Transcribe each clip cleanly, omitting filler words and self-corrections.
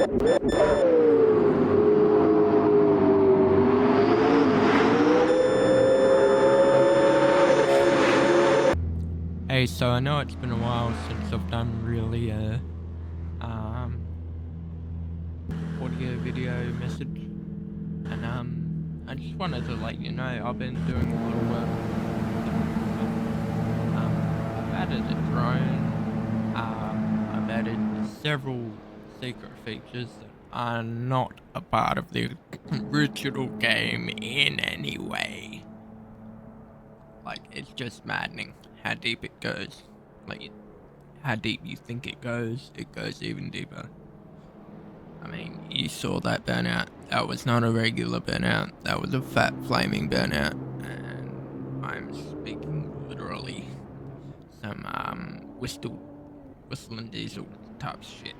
Hey, so I know it's been a while since I've done really a audio video message, and I just wanted to let you know I've been doing a little work. I've added a drone. I've added several secret features that are not a part of the original game in any way. Like, it's just maddening how deep it goes. Like, how deep you think it goes even deeper. I mean, you saw that burnout. That was not a regular burnout. That was a fat, flaming burnout. And I'm speaking literally some, whistling diesel type shit.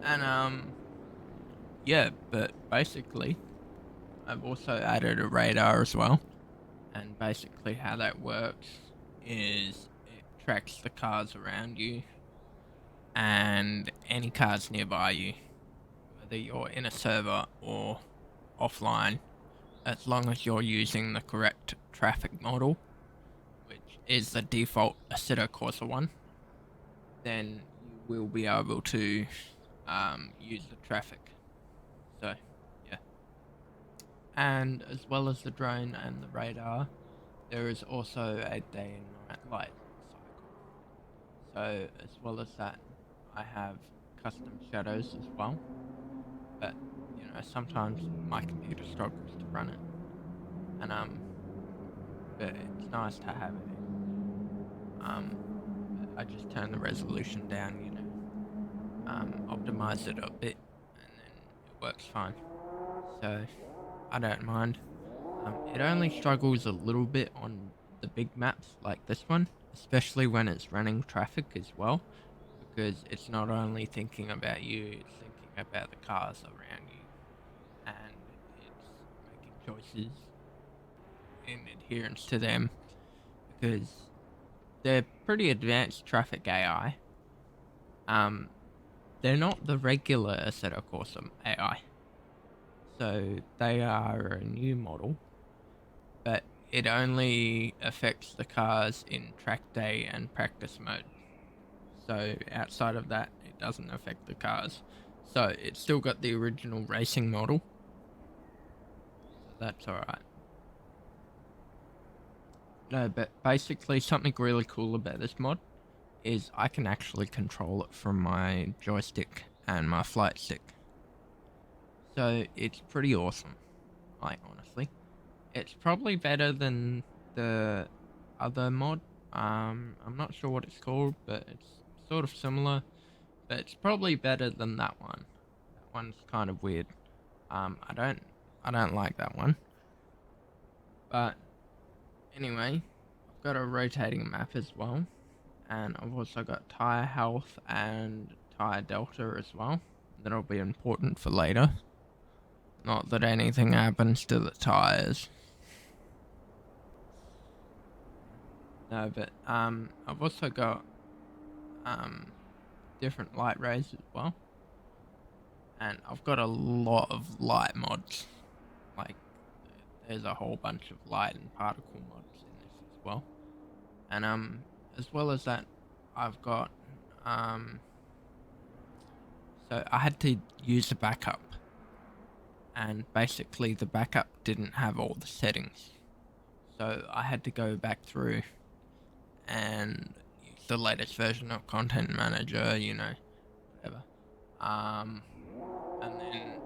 And, yeah, but basically, I've also added a radar as well. And basically how that works is it tracks the cars around you and any cars nearby you, whether you're in a server or offline, as long as you're using the correct traffic model, which is the default Assetto Corsa one, then you will be able to use the traffic. So, yeah. And as well as the drone and the radar, there is also a day and night light cycle. So as well as that, I have custom shadows as well. But you know, sometimes my computer struggles to run it, and but it's nice to have it. I just turn the resolution down, you know, optimize it a bit, and then it works fine. So I don't mind. It only struggles a little bit on the big maps like this one, especially when it's running traffic as well, because it's not only thinking about you, it's thinking about the cars around you, and it's making choices in adherence to them, because they're pretty advanced traffic AI. They're not the regular Assetto Corsa AI. So they are a new model, but it only affects the cars in track day and practice mode. So outside of that, it doesn't affect the cars. So it's still got the original racing model. So that's alright. No, but basically something really cool about this mod is I can actually control it from my joystick and my flight stick. So it's pretty awesome, like, honestly. It's probably better than the other mod. I'm not sure what it's called, but it's sort of similar. But it's probably better than that one. That one's kind of weird. I don't like that one. But anyway, I've got a rotating map as well, and I've also got tire health and tire delta as well. That'll be important for later. Not that anything happens to the tires. No, but I've also got different light rays as well, and I've got a lot of light mods. Like, there's a whole bunch of light and particle mods in this as well, and as well as that, I've got so I had to use a backup, and basically the backup didn't have all the settings, so I had to go back through and use the latest version of Content Manager, you know, whatever. And then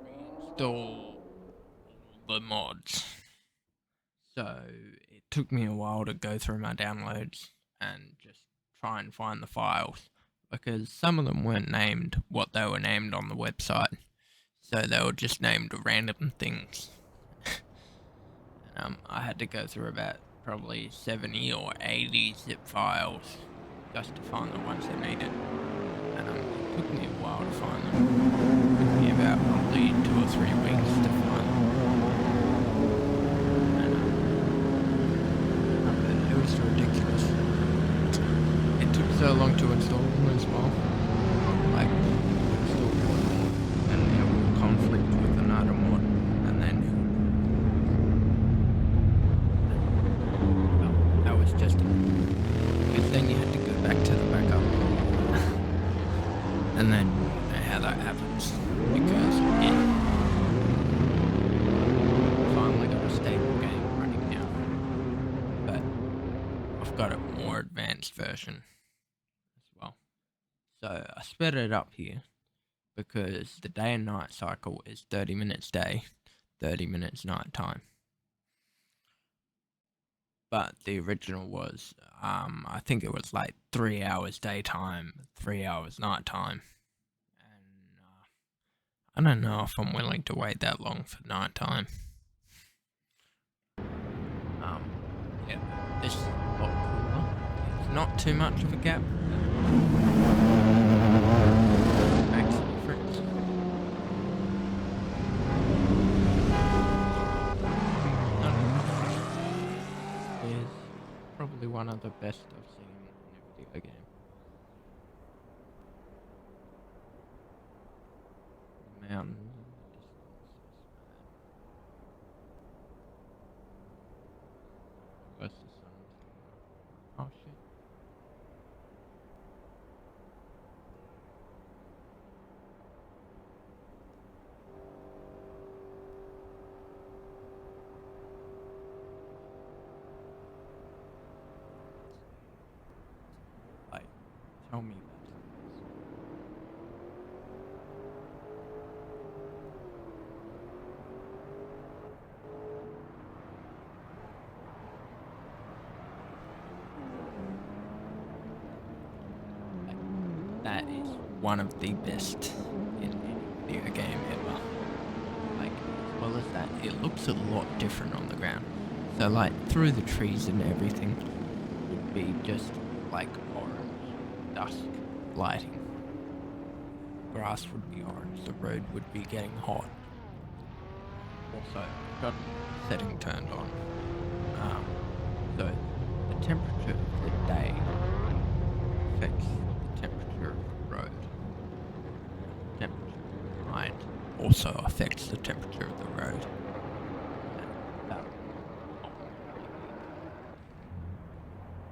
reinstall the mods. So it took me a while to go through my downloads and just try and find the files, because some of them weren't named what they were named on the website. So they were just named random things. And I had to go through about probably 70 or 80 zip files just to find the ones I needed. And it took me a while to find them. It took me about probably 2 or 3 weeks to find them. And it was ridiculous. It took so long to install them as well. Like, install because then you had to go back to the backup. And then you know how that happens, because it finally got a stable game running now. But I've got a more advanced version as well. So I sped it up here because the day and night cycle is 30 minutes day, 30 minutes night time. But the original was, I think it was like 3 hours daytime, 3 hours nighttime. And I don't know if I'm willing to wait that long for nighttime. Yeah, this is a lot cooler. It's not too much of a gap. Makes a difference. Is probably one of the best I've seen in a video game. The mountains in the distance, where's the sun? Oh shit. Like, tell me that's that is one of the best in any video game ever. Like, as well as that, it looks a lot different on the ground. So, like, through the trees and everything would be just like orange, dusk lighting. Grass would be orange, the road would be getting hot. Also, got setting turned on. So, the temperature of the day affects the temperature of the road. Temperature of the night also affects the temperature of the road.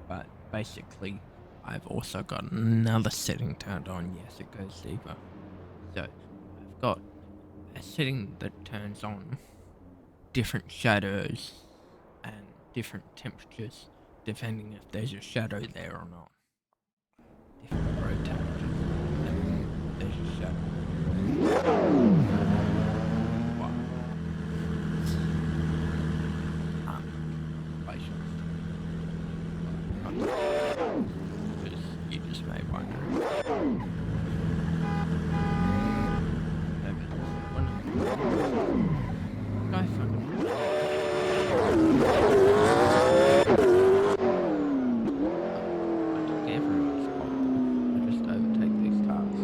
But basically, I've also got another setting turned on. Yes, it goes deeper. So, I've got a setting that turns on different shadows and different temperatures, depending if there's a shadow there or not. Different road temperatures, and there's a shadow. Wow. Because you just may wonder. Guy fucking. I don't care very much spot. I just overtake these cars.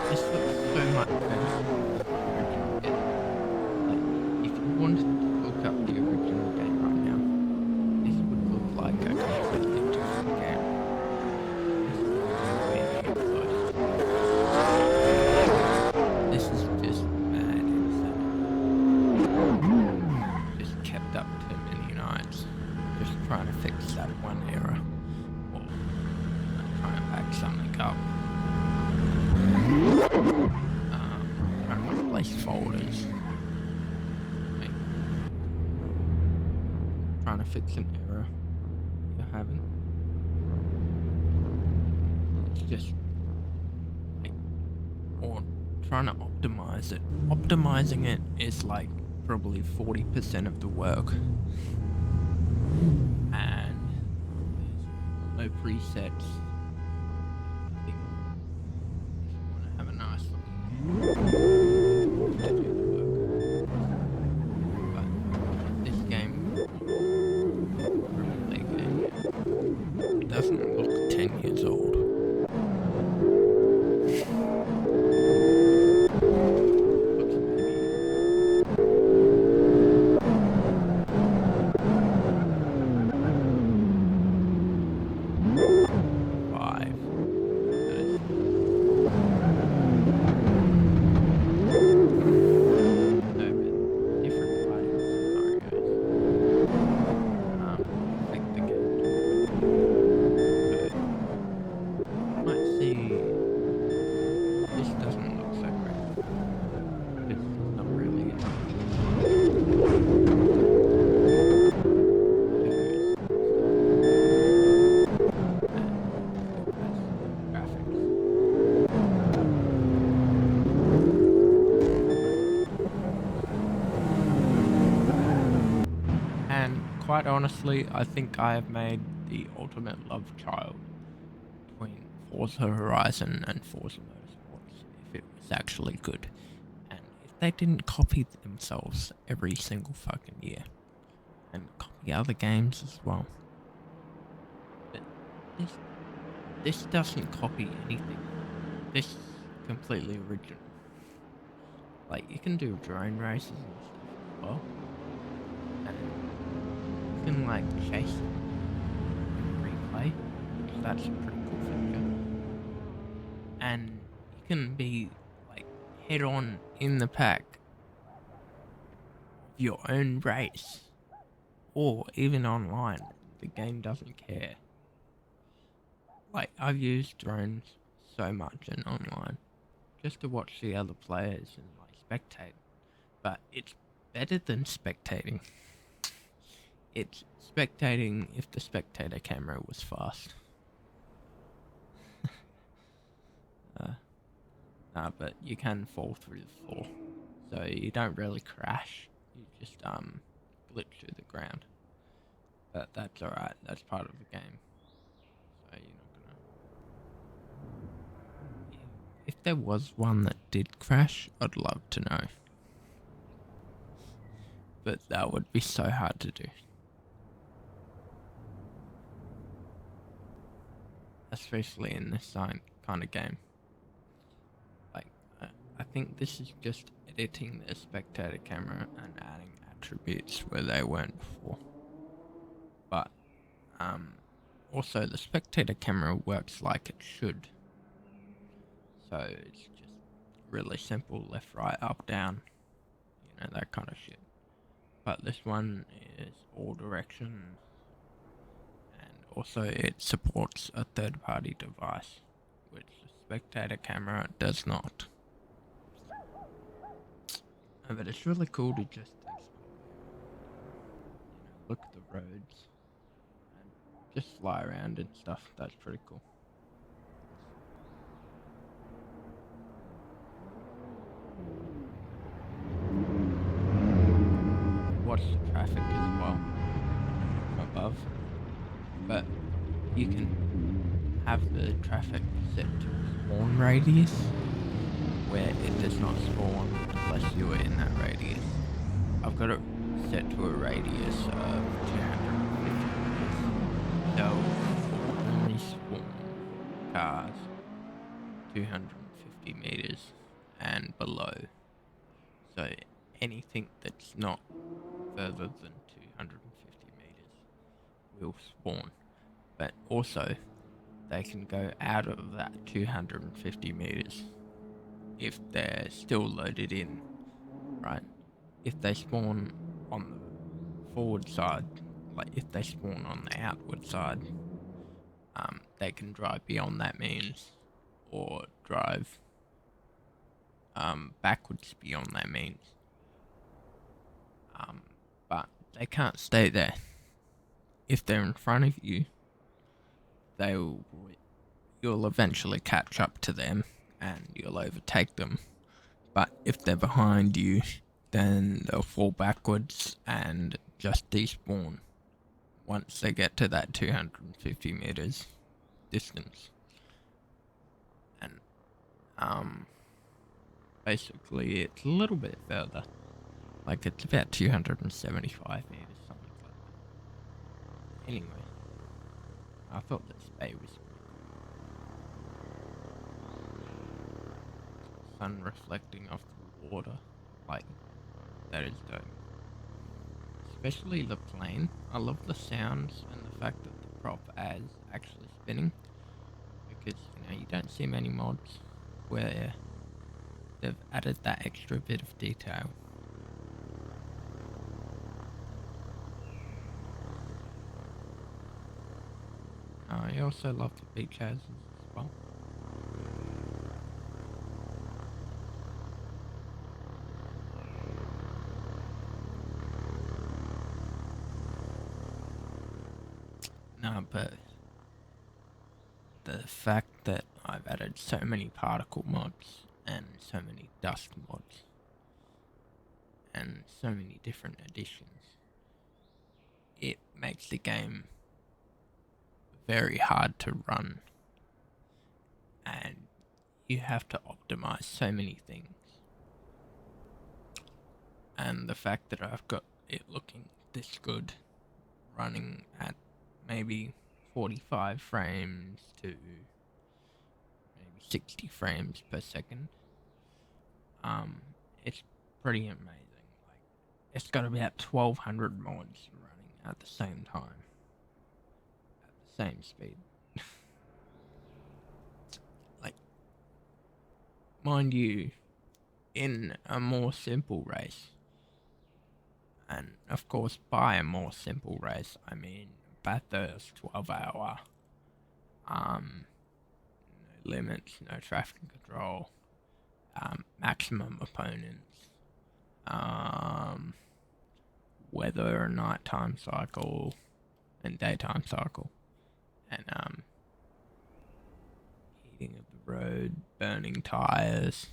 This looks so much better than the original game. Like, if you wanted to look up the original game right now, this would look like a completely different game. This is nowhere near close. This is just mad insane. Just kept up too many nights, just trying to fix that one error, or trying to back something up. Trying to replace folders. Like, trying to fix an error you're having. It's just like, or trying to optimize it. Optimizing it is like probably 40% of the work. And there's no presets. Have a nice looking to do the work. But this game, probably game, it doesn't look 10 years old. Looks quite honestly, I think I have made the ultimate love child between Forza Horizon and Forza Motorsports if it was actually good. And if they didn't copy themselves every single fucking year and copy other games as well. But this this doesn't copy anything. This is completely original. Like you can do drone races and stuff as well. And you can like chase in replay, which that's a pretty cool feature. And you can be like head on in the pack of your own race. Or even online. The game doesn't care. Like I've used drones so much in online just to watch the other players and like spectate. But it's better than spectating. It's spectating if the spectator camera was fast. But you can fall through the floor. So you don't really crash. You just glitch through the ground. But that's alright, that's part of the game. So you're not gonna... If there was one that did crash, I'd love to know. But that would be so hard to do. Especially in this kind of game. Like, I think this is just editing the spectator camera and adding attributes where they weren't before. But, also the spectator camera works like it should. So it's just really simple, left, right, up, down, you know, that kind of shit. But this one is all directions, and also it supports a third-party device, which the spectator camera does not. But it's really cool to just explore, look at the roads, and just fly around and stuff. That's pretty cool. Watch the traffic as well from above, but you can have the traffic set to spawn radius where it does not spawn unless you are in that radius. I've got it set to a radius of 250 meters, so it will only spawn cars 250 meters and below. So anything that's not further than 250 meters will spawn. But also, they can go out of that 250 meters if they're still loaded in, right? If they spawn on the forward side, like if they spawn on the outward side, they can drive beyond that means, or drive backwards beyond that means. But they can't stay there. If they're in front of you, you'll eventually catch up to them and you'll overtake them. But if they're behind you, then they'll fall backwards and just despawn once they get to that 250 meters distance. And basically it's a little bit further. Like it's about 275 meters, something like that. Anyway, I thought this bay was sun reflecting off the water, like that is dope. Especially the plane. I love the sounds and the fact that the prop is actually spinning, because you don't see many mods where they've added that extra bit of detail. I also love the beach houses as well. No, but the fact that I've added so many particle mods and so many dust mods and so many different additions, it makes the game very hard to run, and you have to optimize so many things. And the fact that I've got it looking this good, running at maybe 45 frames to maybe 60 frames per second, it's pretty amazing. Like, it's got about 1,200 mods running at the same time, at the same speed. Like, mind you, in a more simple race, and of course, by a more simple race, I mean Bathurst 12-hour, no limits, no traffic control, maximum opponents, weather or nighttime cycle, and daytime cycle, and heating of the road, burning tires,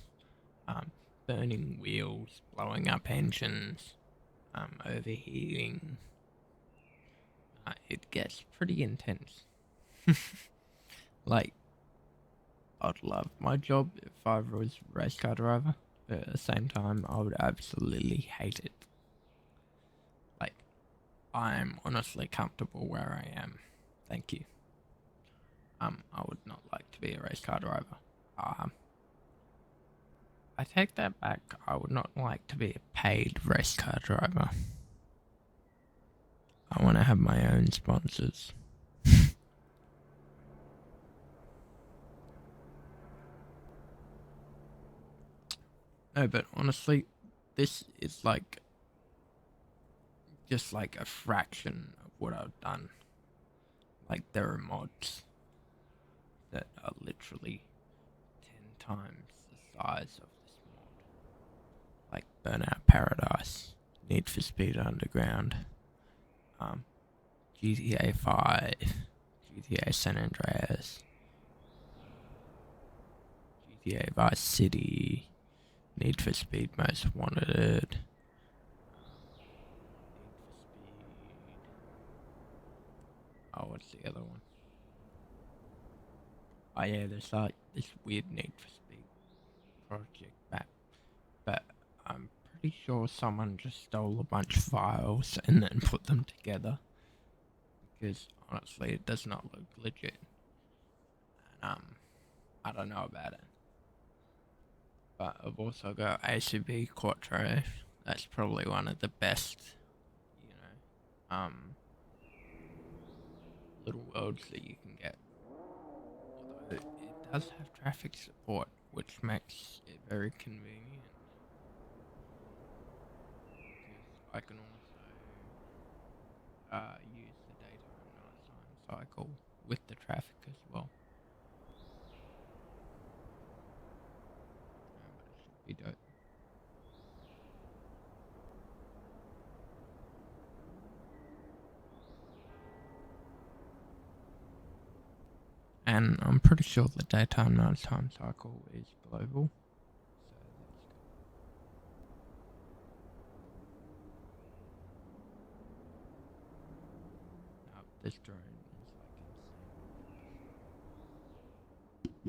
burning wheels, blowing up engines, overheating. It gets pretty intense. Like, I'd love my job if I was a race car driver, but at the same time, I would absolutely hate it. Like, I'm honestly comfortable where I am. Thank you. I would not like to be a race car driver. I take that back. I would not like to be a paid race car driver. I want to have my own sponsors. No, but honestly, this is like just like a fraction of what I've done. Like, there are mods that are literally 10 times the size of this mod. Like Burnout Paradise, Need for Speed Underground, GTA 5, GTA San Andreas, GTA Vice City, Need for Speed Most Wanted, oh, what's the other one? Oh yeah, there's like this weird Need for Speed project map, but I'm pretty sure someone just stole a bunch of files and then put them together, because honestly it does not look legit. And I don't know about it. But I've also got ACB Quattro. That's probably one of the best, you know, little worlds that you can get. Although it does have traffic support, which makes it very convenient. Because I can also use the daytime nighttime cycle with the traffic as well. But it should be dope. And I'm pretty sure the daytime nighttime cycle is global. So that's good. This drone is like insane.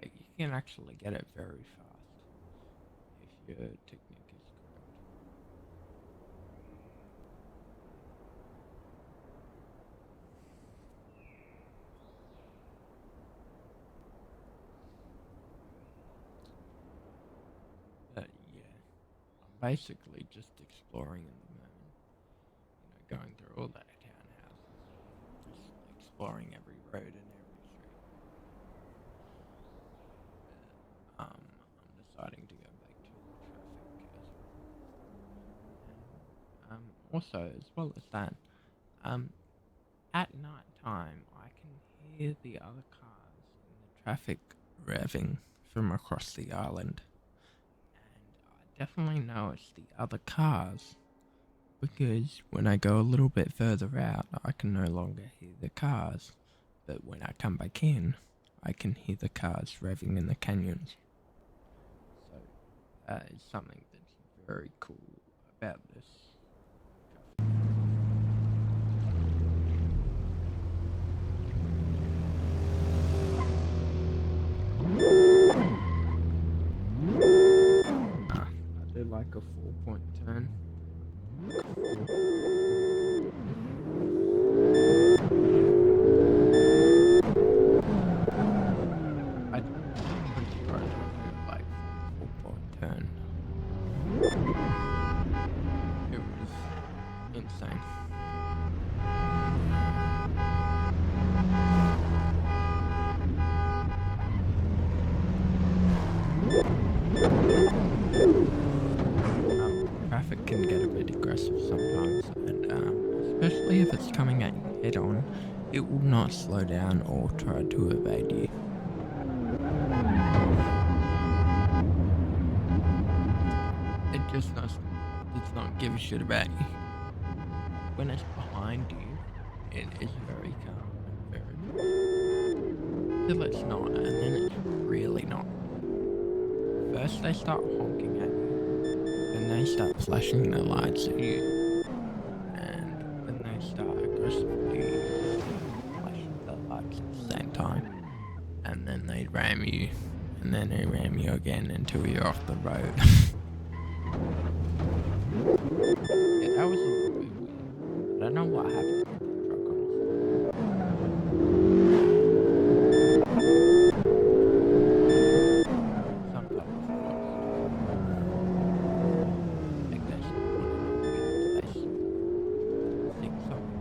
Like, you can actually get it very fast if your technique is correct. But yeah, I'm basically just exploring at the moment. Going through all the townhouses, just exploring every road and every street. I'm deciding to go back to the traffic as well. And also, as well as that, at night time, I can hear the other cars in the traffic revving from across the island. And I definitely know it's the other cars, because when I go a little bit further out, I can no longer hear the cars. But when I come back in, I can hear the cars revving in the canyons. So that is something that's very cool about this. like a 4-point turn. I'm pretty sure I did like 4-point turn. It was insane. Traffic can get a bit aggressive sometimes, and especially if it's coming at you head on, it will not slow down or try to evade you. It just does not give a shit about you. When it's behind you, it is very calm and very till it's not, and then it's really not. First they start honking at you, then they start flashing their lights at you, and then they start aggressively flashing their lights at the same time, and then they ram you, and then they ram you again until you're off the road. Yeah, that was a little bit weird. I don't know what happened with that truck, honestly. Sometimes I think they should put it on the space. I think something.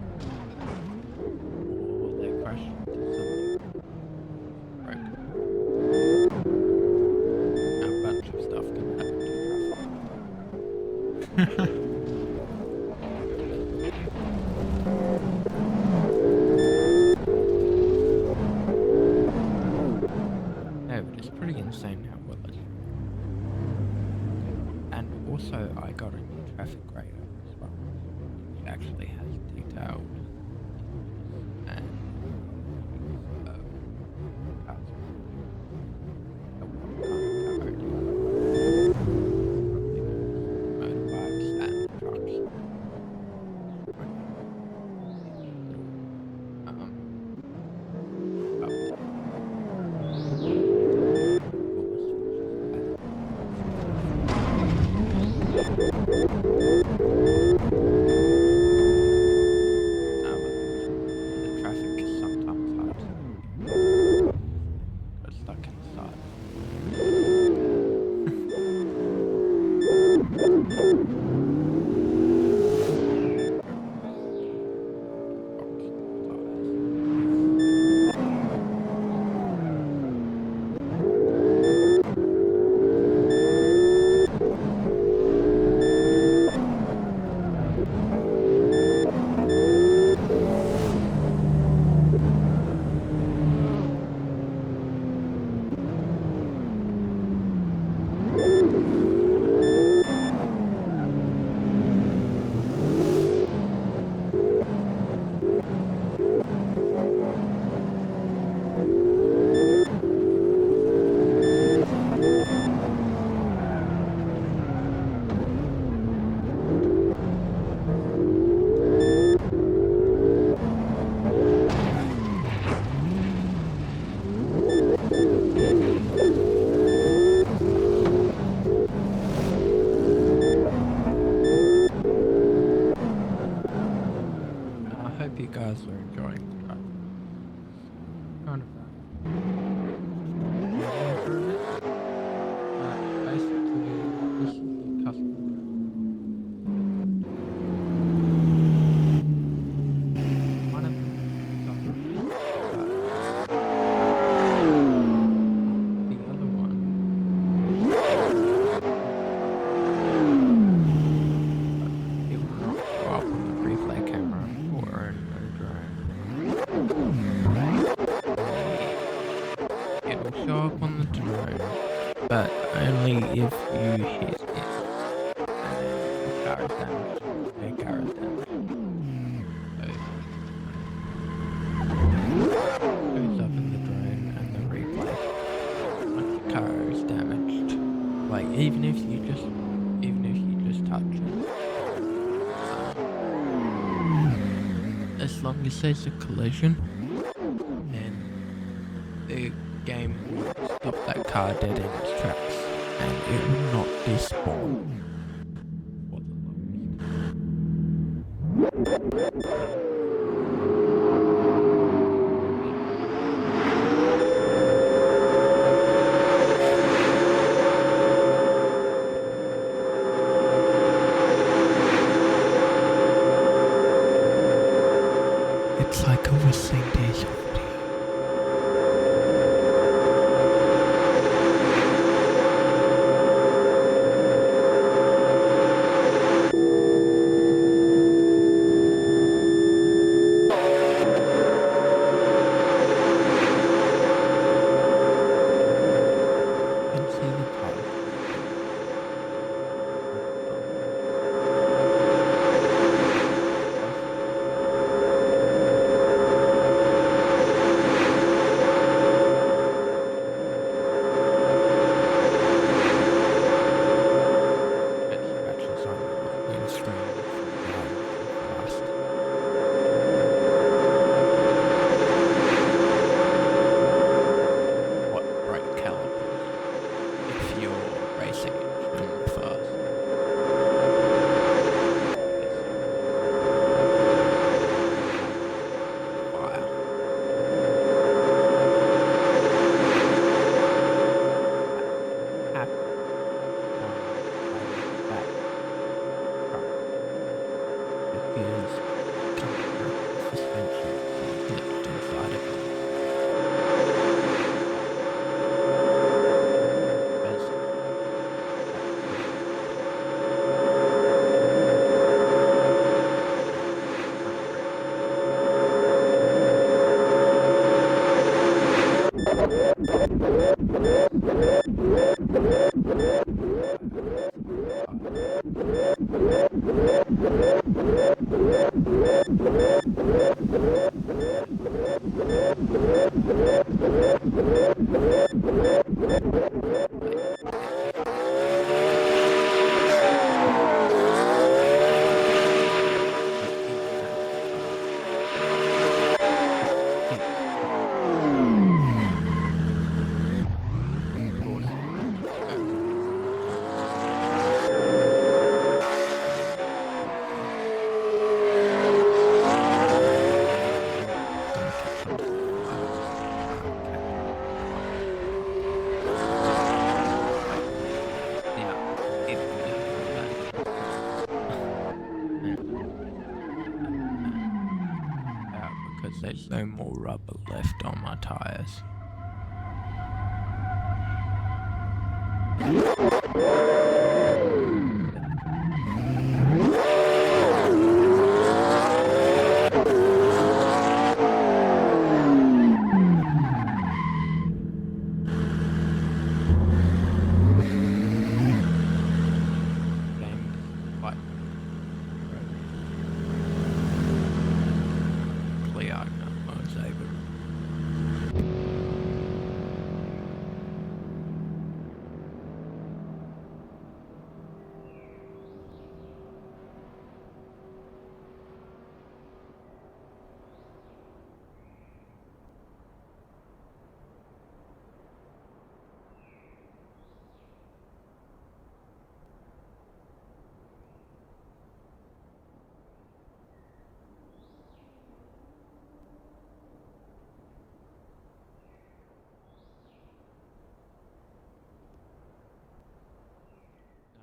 Or they crash into something broken. A bunch of stuff can happen to traffic. It's pretty insane how well it's and also I got a new traffic radar as well, which actually has detailed and cars motorbikes and trucks. The traffic is sometimes hard to get stuck inside. I hope you guys are enjoying the drive. Kind of basically, this is the customer. One of them is on the other one. It will not show up on the replay camera or a drone. It will show up on the drone, but only if you hit it. And then the car is damaged. The car is damaged. So it goes up in the drone and the replay. Once the car is damaged, like even if you just touch it. As long as there's a collision, then the game will stop that car dead in its tracks, and it will not despawn. It's like a whistling dish of video. You can see the tires. Scratches on the windscreen from driving too fast. What brake calipers if you're racing extremely fast? Fire. Happen that truck because suspension glitched inside of it. As because there's no more rubber left on my tires.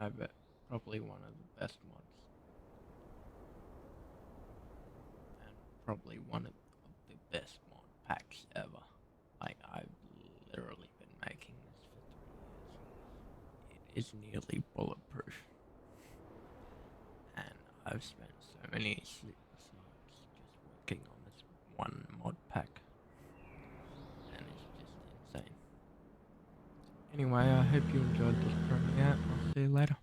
I bet probably one of the best mods, and probably one of the best mod packs ever. Like, I've literally been making this for 3 years. It is nearly bulletproof, and I've spent so many sleepless nights just working on this one mod pack, and it's just insane. Anyway, I hope you enjoyed this premiere. I'll see you later.